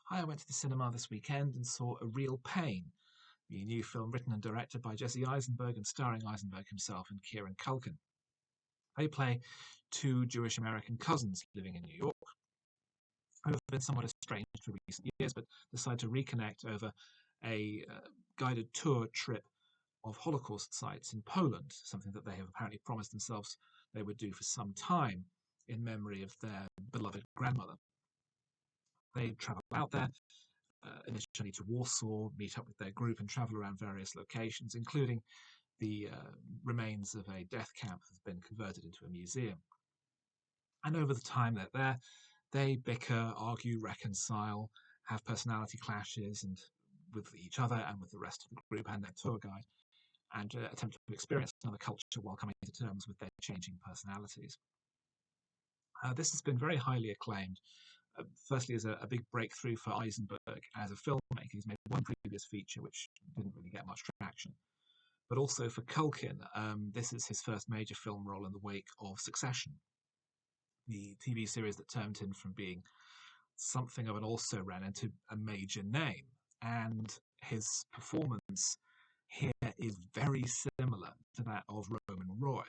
I went to the cinema this weekend and saw A Real Pain, the new film written and directed by Jesse Eisenberg and starring Eisenberg himself and Kieran Culkin. They play two Jewish American cousins living in New York who have been somewhat estranged for recent years but decide to reconnect over a guided tour trip of Holocaust sites in Poland, something that they have apparently promised themselves they would do for some time in memory of their beloved grandmother. They travel out there, initially to Warsaw, meet up with their group, and travel around various locations, including the remains of a death camp that has been converted into a museum. And over the time they're there, they bicker, argue, reconcile, have personality clashes, and with each other and with the rest of the group and their tour guide, and attempt to experience another culture while coming to terms with their changing personalities. This has been very highly acclaimed. Firstly, as a big breakthrough for Eisenberg as a filmmaker. He's made one previous feature which didn't really get much traction. But also for Culkin, this is his first major film role in the wake of Succession, the TV series that turned him from being something of an also-ran into a major name. And his performance here is very similar to that of Roman Roy.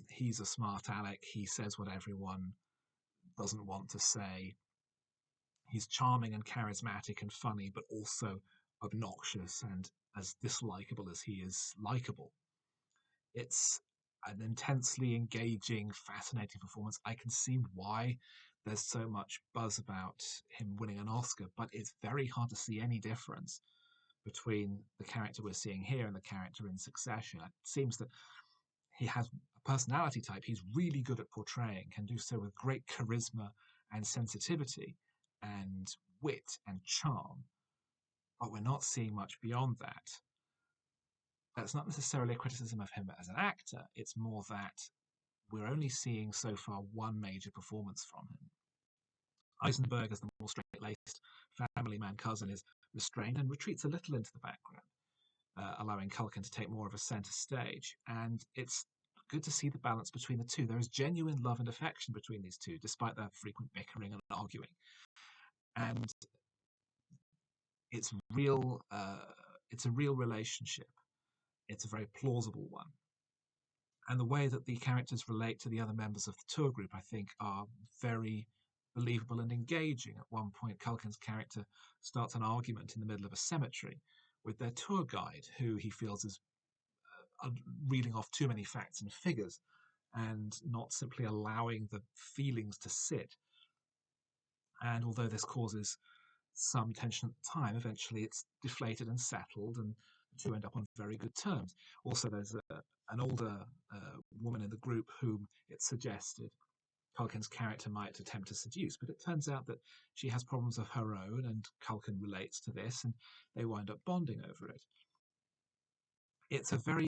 He's a smart aleck. He says what everyone doesn't want to say. He's charming and charismatic and funny, but also obnoxious and as dislikable as he is likable. It's an intensely engaging, fascinating performance. I can see why there's so much buzz about him winning an Oscar, but it's very hard to see any difference between the character we're seeing here and the character in Succession. It seems that he has a personality type he's really good at portraying, can do so with great charisma and sensitivity and wit and charm, but we're not seeing much beyond that. That's not necessarily a criticism of him as an actor, it's more that we're only seeing so far one major performance from him. Eisenberg, as the more straight-laced family man cousin, is restrained and retreats a little into the background, allowing Culkin to take more of a centre stage. And it's good to see the balance between the two. There is genuine love and affection between these two, despite their frequent bickering and arguing. And it's real. It's a real relationship. It's a very plausible one. And the way that the characters relate to the other members of the tour group, I think, are very believable and engaging. At one point, Culkin's character starts an argument in the middle of a cemetery with their tour guide, who he feels is reading off too many facts and figures and not simply allowing the feelings to sit. And although this causes some tension at the time, eventually it's deflated and settled, and the two end up on very good terms. Also, there's an older woman in the group whom it's suggested Culkin's character might attempt to seduce, but it turns out that she has problems of her own, and Culkin relates to this, and they wind up bonding over it. It's a very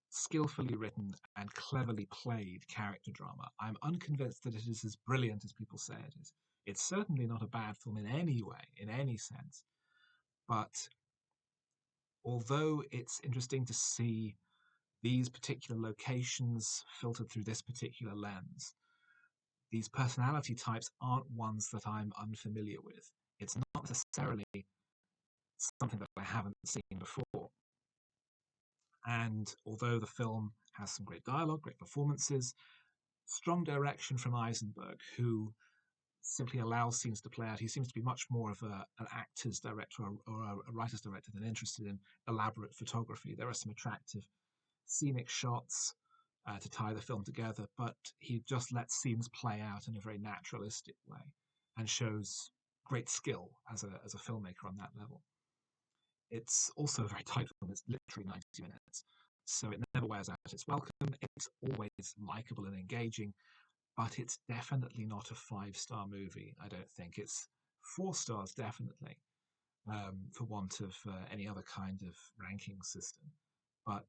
skillfully written and cleverly played character drama. I'm unconvinced that it is as brilliant as people say it is. It's certainly not a bad film in any way, in any sense. But although it's interesting to see these particular locations filtered through this particular lens, these personality types aren't ones that I'm unfamiliar with. It's not necessarily something that I haven't seen before. And although the film has some great dialogue, great performances, strong direction from Eisenberg, who simply allows scenes to play out. He seems to be much more of an actor's director or a writer's director than interested in elaborate photography. There are some attractive scenic shots to tie the film together, but he just lets scenes play out in a very naturalistic way and shows great skill as a filmmaker on that level. It's also a very tight film. It's literally 90 minutes, so it never wears out its welcome. It's always likable and engaging, but it's definitely not a 5-star movie. I don't think it's 4 stars, definitely, for want of any other kind of ranking system. But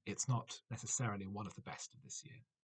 it's not necessarily one of the best of this year.